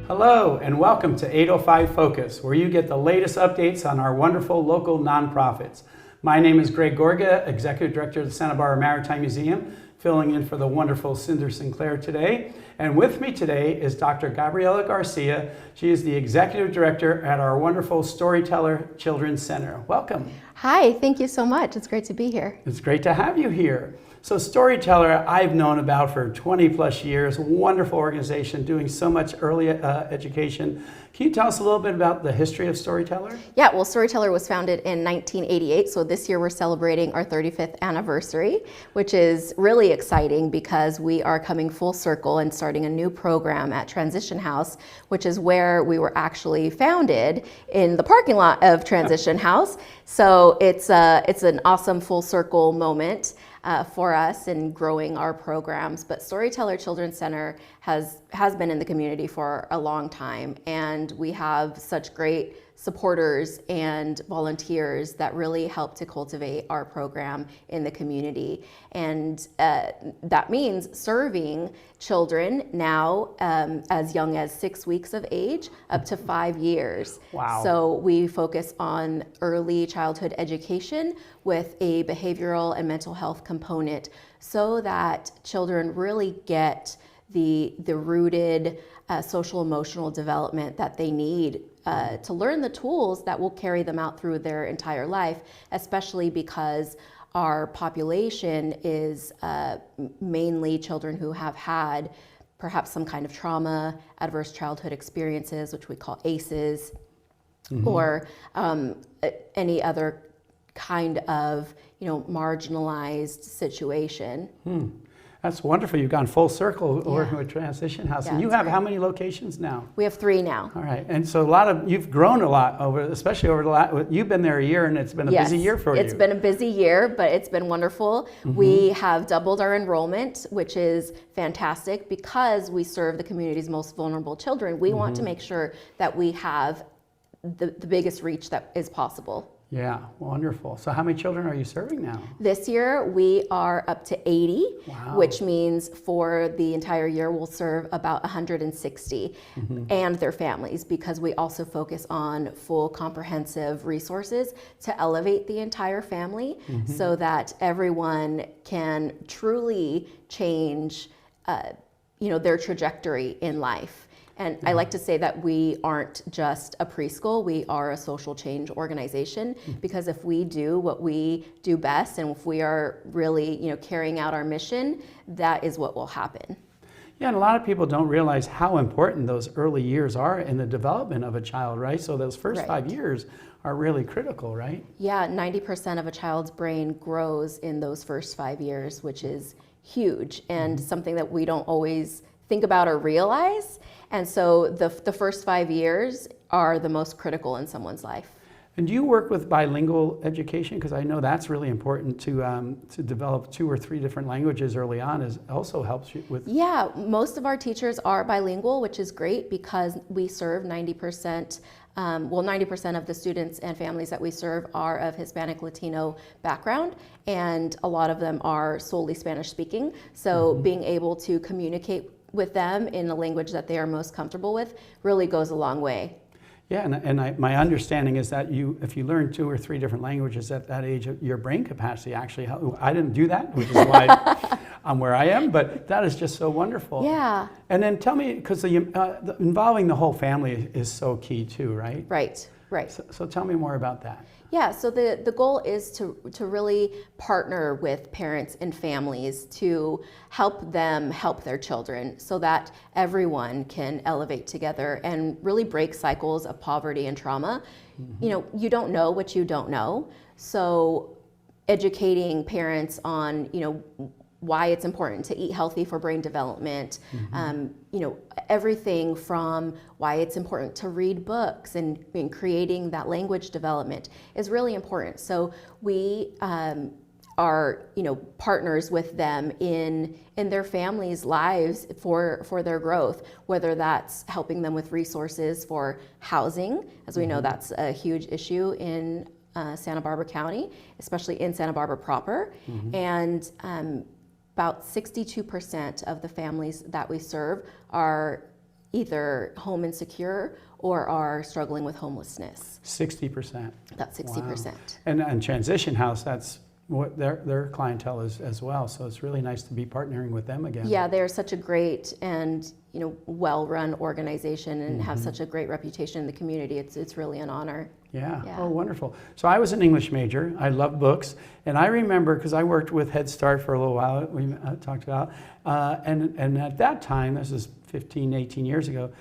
Hello and welcome to 805 Focus, where you get the latest updates on our wonderful local nonprofits. My name is Greg Gorga, Executive Director of the Santa Barbara Maritime Museum, filling in for the wonderful Cinder Sinclair today. And with me today is Dr. Gabriella Garcia. She is the Executive Director at our wonderful Storyteller Children's Center. Welcome. Hi, thank you so much. It's great to be here. It's great to have you here. So Storyteller, I've known about for 20 plus years, wonderful organization doing so much early education. Can you tell us a little bit about the history of Storyteller? Yeah, well, Storyteller was founded in 1988, so this year we're celebrating our 35th anniversary, which is really exciting because we are coming full circle and starting a new program at Transition House, which is where we were actually founded, in the parking lot of Transition House. So it's an awesome full circle moment for us in growing our programs. But Storyteller Children's Center has been in the community for a long time, and we have such great supporters and volunteers that really help to cultivate our program in the community. And that means serving children now as young as 6 weeks of age up to 5 years. Wow. So we focus on early childhood education with a behavioral and mental health component so that children really get the rooted social emotional development that they need to learn the tools that will carry them out through their entire life, especially because our population is mainly children who have had perhaps some kind of trauma, adverse childhood experiences, which we call ACEs, or any other kind of marginalized situation. That's wonderful. You've gone full circle working with Transition House. Yeah, and you have great. how many locations now? We have 3 now. All right. And so you've grown a lot especially over the last, you've been there a year and it's been a busy year for you. It's been a busy year, but it's been wonderful. We have doubled our enrollment, which is fantastic because we serve the community's most vulnerable children. We want to make sure that we have the biggest reach that is possible. Yeah, wonderful. So how many children are you serving now? This year we are up to 80, Wow. which means for the entire year we'll serve about 160 and their families, because we also focus on full comprehensive resources to elevate the entire family so that everyone can truly change their trajectory in life. And I like to say that we aren't just a preschool, we are a social change organization, because if we do what we do best and if we are really carrying out our mission, that is what will happen. Yeah, and a lot of people don't realize how important those early years are in the development of a child, right? So those first 5 years are really critical, right? Yeah, 90% of a child's brain grows in those first 5 years, which is huge and something that we don't always think about or realize. And so the first 5 years are the most critical in someone's life. And do you work with bilingual education? Because I know that's really important to develop 2 or 3 different languages early on. Also helps you with. Yeah, most of our teachers are bilingual, which is great because we serve 90%. 90% of the students and families that we serve are of Hispanic Latino background, and a lot of them are solely Spanish speaking. So being able to communicate with them in a language that they are most comfortable with really goes a long way. Yeah, my understanding is that if you learn 2 or 3 different languages at that age, your brain capacity actually, I didn't do that, which is why I'm where I am, but that is just so wonderful. Yeah. And then tell me, because involving the whole family is so key too, right? Right. So tell me more about that. Yeah, so the goal is to really partner with parents and families to help them help their children so that everyone can elevate together and really break cycles of poverty and trauma. You don't know what you don't know. So educating parents on, why it's important to eat healthy for brain development, everything from why it's important to read books and creating that language development is really important. So we are partners with them in their families' lives for their growth, whether that's helping them with resources for housing, as we know that's a huge issue in Santa Barbara County, especially in Santa Barbara proper, and about 62% of the families that we serve are either home insecure or are struggling with homelessness. 60%. About 60%. Wow. And Transition House, that's what their clientele is as well. So it's really nice to be partnering with them again. Yeah, they're such a great and well-run organization and have such a great reputation in the community. It's really an honor. Yeah. Yeah. Oh, wonderful. So I was an English major. I love books. And I remember, because I worked with Head Start for a little while, we talked about, and at that time, this is 15, 18 years ago,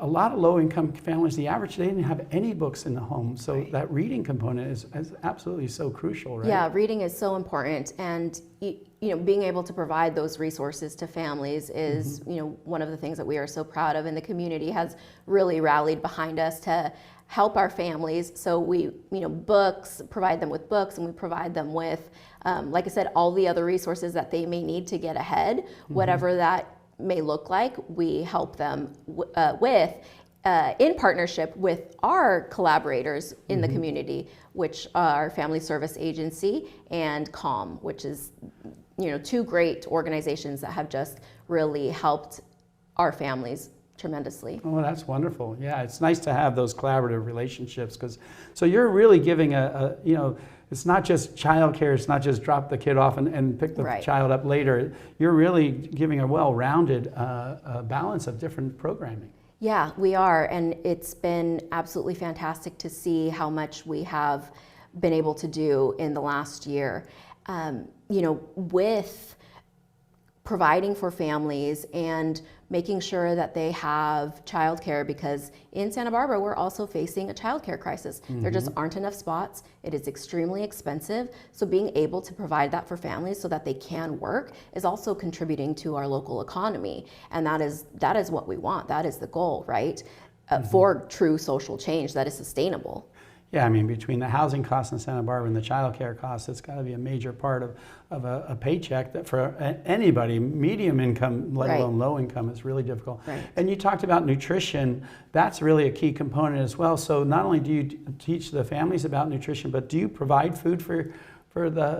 a lot of low-income families, the average, they didn't have any books in the home. So that reading component is absolutely so crucial, right? Yeah, reading is so important. And being able to provide those resources to families is one of the things that we are so proud of. And the community has really rallied behind us to help our families. So we, provide them with books, and we provide them with, like I said, all the other resources that they may need to get ahead, whatever that may look like, we help them with in partnership with our collaborators in the community, which are Family Service Agency and CALM, which is two great organizations that have just really helped our families tremendously. Oh, that's wonderful. Yeah, it's nice to have those collaborative relationships, so you're really giving it's not just childcare, it's not just drop the kid off and pick the child up later. You're really giving a well-rounded balance of different programming. Yeah, we are, and it's been absolutely fantastic to see how much we have been able to do in the last year. With providing for families and making sure that they have childcare, because in Santa Barbara we're also facing a childcare crisis. There just aren't enough spots. It is extremely expensive. So being able to provide that for families so that they can work is also contributing to our local economy. And that is what we want. That is the goal, right? For true social change that is sustainable. Yeah, I mean, between the housing costs in Santa Barbara and the child care costs, it's got to be a major part of a paycheck that for anybody, medium income, let alone low income, is really difficult. Right. And you talked about nutrition. That's really a key component as well. So not only do you teach the families about nutrition, but do you provide food for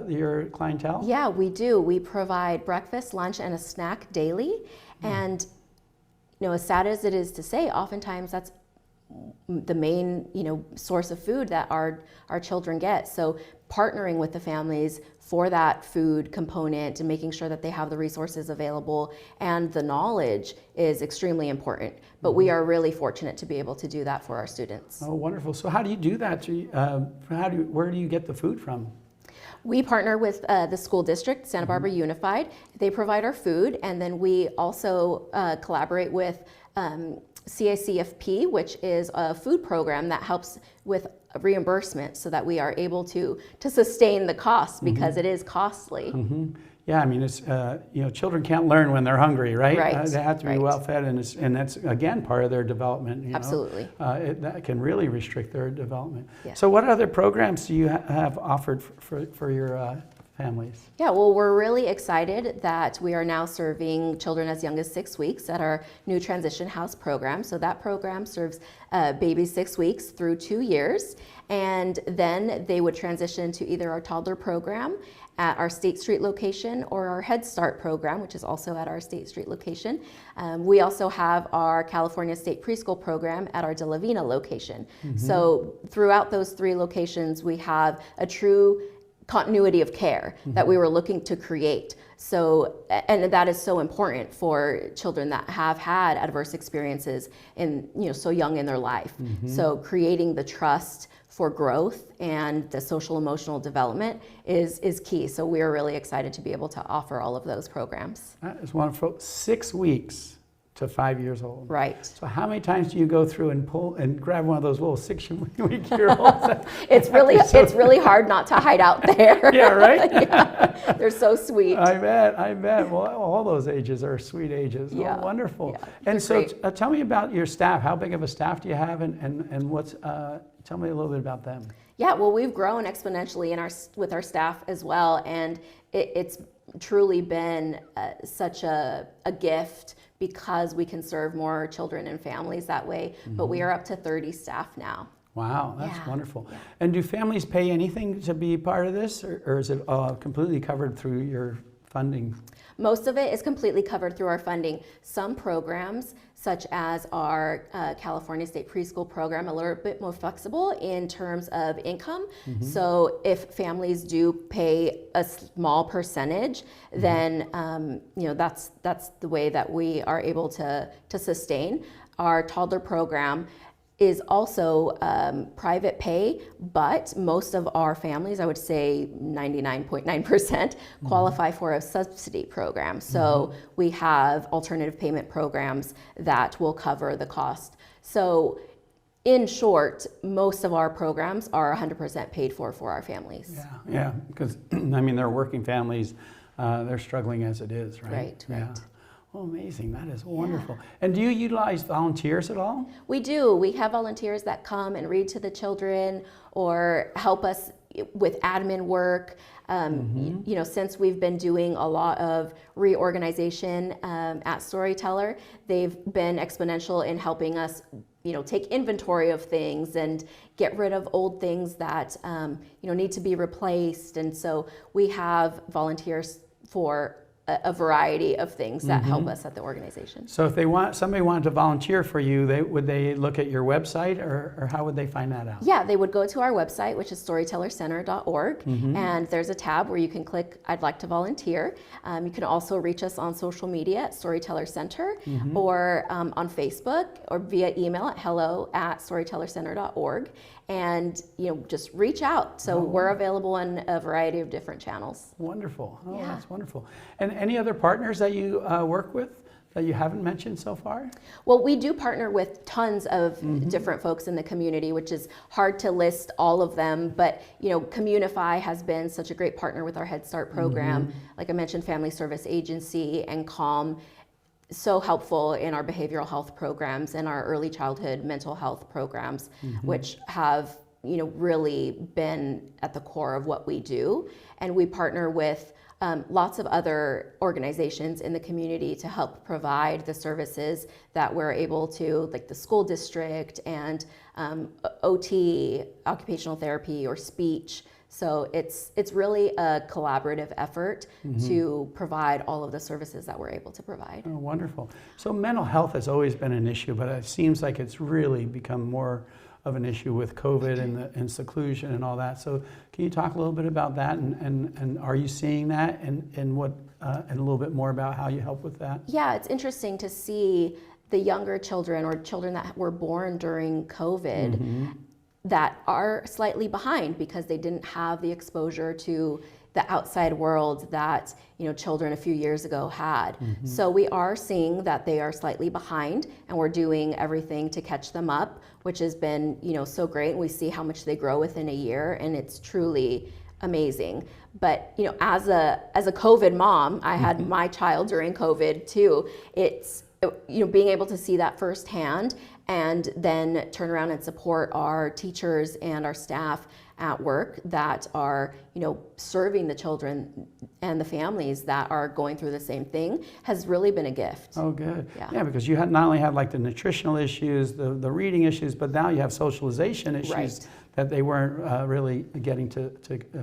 your clientele? Yeah, we do. We provide breakfast, lunch, and a snack daily. And as sad as it is to say, oftentimes that's the main source of food that our children get. So partnering with the families for that food component and making sure that they have the resources available and the knowledge is extremely important. But we are really fortunate to be able to do that for our students. Oh, wonderful. So how do you do that? Where do you get the food from? We partner with the school district, Santa Barbara Unified. They provide our food, and then we also collaborate with CACFP, which is a food program that helps with reimbursement so that we are able to sustain the cost, because it is costly. Yeah, I mean, it's children can't learn when they're hungry, right? They have to be well fed, and that's again part of their development. Absolutely. That can really restrict their development. Yeah. So, what other programs do you have offered for your families? Yeah, well, we're really excited that we are now serving children as young as 6 weeks at our new Transition House program. So that program serves babies 6 weeks through 2 years, and then they would transition to either our toddler program at our State Street location or our Head Start program, which is also at our State Street location. We also have our California State Preschool program at our De La Vina location. So throughout those 3 locations, we have a true continuity of care that we were looking to create. So, and that is so important for children that have had adverse experiences so young in their life. So creating the trust for growth and the social emotional development is key. So we're really excited to be able to offer all of those programs. That is wonderful. 6 weeks to 5 years old. Right. So how many times do you go through and pull and grab one of those little 6-week-year-olds? It's really hard not to hide out there. Yeah, right? Yeah. They're so sweet. I bet. Well, all those ages are sweet ages. Yeah. Oh, wonderful. Yeah. And so tell me about your staff. How big of a staff do you have, and what's, tell me a little bit about them. Yeah, well, we've grown exponentially with our staff as well, and it's truly been such a gift, because we can serve more children and families that way. But we are up to 30 staff now. Wow, that's wonderful. Yeah. And do families pay anything to be part of this, or is it completely covered through your funding? Most of it is completely covered through our funding. Some programs, such as our California State Preschool program, a little bit more flexible in terms of income. So if families do pay a small percentage, then that's the way that we are able to sustain. Our toddler program is also private pay, but most of our families, I would say 99.9%, qualify for a subsidy program. So we have alternative payment programs that will cover the cost. So in short, most of our programs are 100% paid for our families. Yeah, because I mean, they're working families, they're struggling as it is, right? Right. Oh, amazing. That is wonderful. Yeah. And do you utilize volunteers at all? We do. We have volunteers that come and read to the children or help us with admin work. Since we've been doing a lot of reorganization at Storyteller, they've been exponential in helping us take inventory of things and get rid of old things that need to be replaced. And so we have volunteers for a variety of things that help us at the organization. So if somebody wanted to volunteer for you, would they look at your website, or how would they find that out? Yeah, they would go to our website, which is storytellercenter.org, and there's a tab where you can click I'd like to volunteer. You can also reach us on social media at Storyteller Center, or on Facebook, or via email at hello@storytellercenter.org, and just reach out. So we're available on a variety of different channels. Wonderful. Oh, yeah. That's wonderful. And any other partners that you work with that you haven't mentioned so far? Well, we do partner with tons of different folks in the community, which is hard to list all of them, but Communify has been such a great partner with our Head Start program. Like I mentioned, Family Service Agency and CALM, so helpful in our behavioral health programs and our early childhood mental health programs, which have really been at the core of what we do. And we partner with lots of other organizations in the community to help provide the services that we're able to, like the school district and OT, occupational therapy, or speech. So it's really a collaborative effort to provide all of the services that we're able to provide. Oh, wonderful. So mental health has always been an issue, but it seems like it's really become more of an issue with COVID and seclusion and all that. So can you talk a little bit about that, and are you seeing that, and what and a little bit more about how you help with that? Yeah, it's interesting to see the younger children or children that were born during COVID that are slightly behind because they didn't have the exposure to the outside world that children a few years ago had. So we are seeing that they are slightly behind, and we're doing everything to catch them up, which has been so great. We see how much they grow within a year, and it's truly amazing. But as a COVID mom, I had my child during COVID too. It's being able to see that firsthand and then turn around and support our teachers and our staff at work that are serving the children and the families that are going through the same thing has really been a gift. Oh, good. Yeah, because you not only had like the nutritional issues, the reading issues, but now you have socialization issues that they weren't really getting to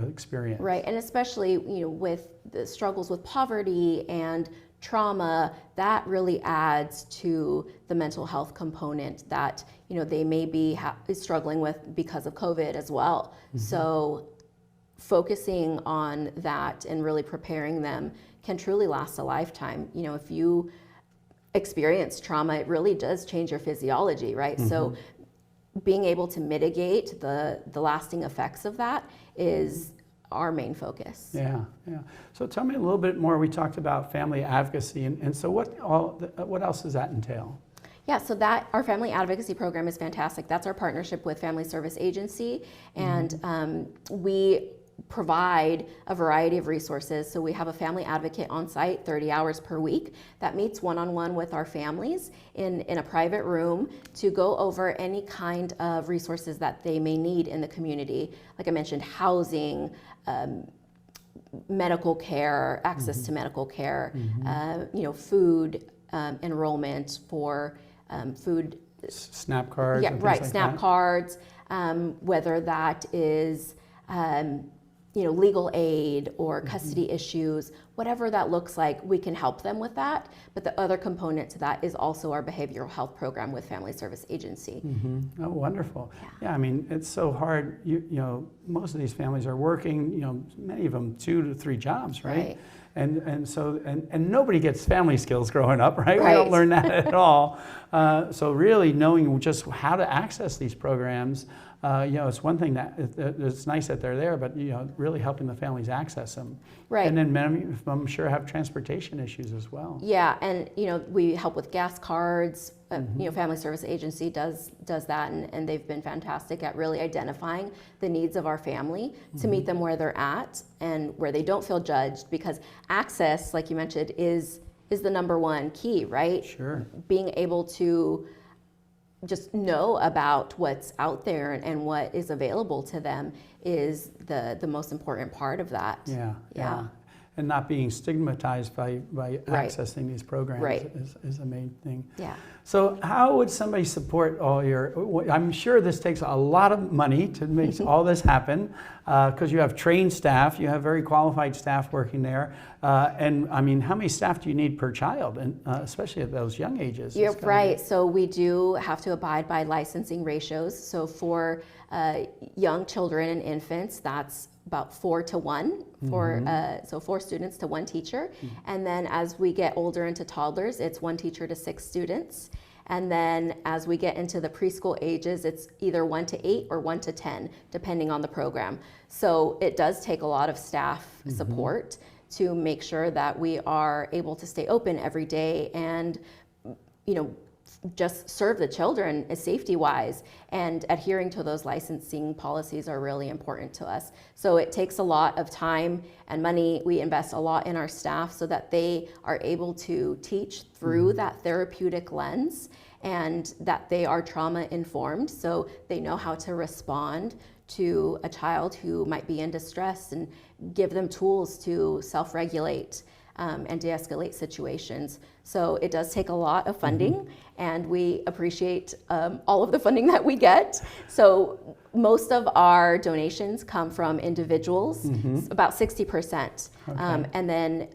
experience. Right, and especially with the struggles with poverty and trauma, that really adds to the mental health component that they may be struggling with because of COVID as well. So focusing on that and really preparing them can truly last a lifetime. If you experience trauma, it really does change your physiology, right? So being able to mitigate the lasting effects of that is our main focus. Yeah. So tell me a little bit more. We talked about family advocacy, and so what else does that entail? Yeah, so that our family advocacy program is fantastic. That's our partnership with Family Service Agency, and we provide a variety of resources. So we have a family advocate on site 30 hours per week that meets one-on-one with our families in a private room to go over any kind of resources that they may need in the community. Like I mentioned, housing, medical care, access to medical care, food enrollment for food. SNAP cards. Yeah, right, SNAP cards, whether that is legal aid or custody issues, whatever that looks like, we can help them with that. But the other component to that is also our behavioral health program with Family Service Agency. Oh, wonderful. Yeah, I mean, it's so hard. Most of these families are working, many of them 2 to 3 jobs, right? And so nobody gets family skills growing up, right? We don't learn that at all. So really knowing just how to access these programs, it's one thing that it's nice that they're there, but really helping the families access them. Right. And then many of them, I'm sure, have transportation issues as well. Yeah, and we help with gas cards. Family Service Agency does that, and they've been fantastic at really identifying the needs of our family to meet them where they're at and where they don't feel judged, because access, like you mentioned, is the number one key, right? Sure. Being able to just know about what's out there and what is available to them is the most important part of that. Yeah. And not being stigmatized by accessing these programs is the main thing. Yeah. So how would somebody support all I'm sure this takes a lot of money to make all this happen, because you have trained staff, you have very qualified staff working there. And I mean, how many staff do you need per child, and especially at those young ages? You're right. So we do have to abide by licensing ratios. So for young children and infants, that's about 4 to 1, so 4 students to 1 teacher. And then as we get older into toddlers, it's 1 teacher to 6 students. And then as we get into the preschool ages, it's either 1 to 8 or 1 to 10, depending on the program. So it does take a lot of staff support to make sure that we are able to stay open every day and, just serve the children safety-wise, and adhering to those licensing policies are really important to us. So it takes a lot of time and money. We invest a lot in our staff so that they are able to teach through that therapeutic lens, and that they are trauma-informed, so they know how to respond to a child who might be in distress and give them tools to self-regulate and de-escalate situations. So it does take a lot of funding, and we appreciate all of the funding that we get. So most of our donations come from individuals, about 60%. And then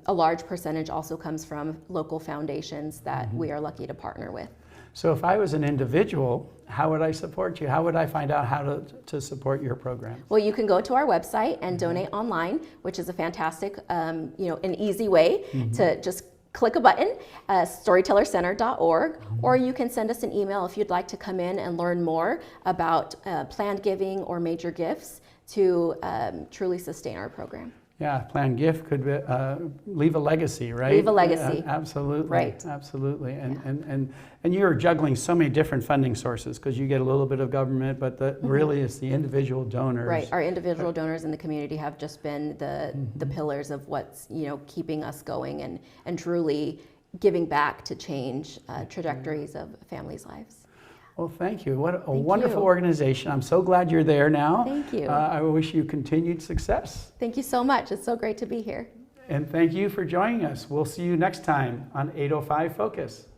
a large percentage also comes from local foundations that we are lucky to partner with. So if I was an individual, how would I support you? How would I find out how to support your program? Well, you can go to our website and donate online, which is a fantastic, an easy way to just click a button, storytellercenter.org, or you can send us an email if you'd like to come in and learn more about planned giving or major gifts to truly sustain our program. Yeah, planned gift could be, leave a legacy, right? Leave a legacy. Absolutely. Right. Absolutely. And you're juggling so many different funding sources, because you get a little bit of government, but really it's the individual donors. Right. Our individual donors in the community have just been the pillars of what's keeping us going and truly giving back to change trajectories of families' lives. Well, thank you. What a wonderful organization. I'm so glad you're there now. Thank you. I wish you continued success. Thank you so much. It's so great to be here. And thank you for joining us. We'll see you next time on 805 Focus.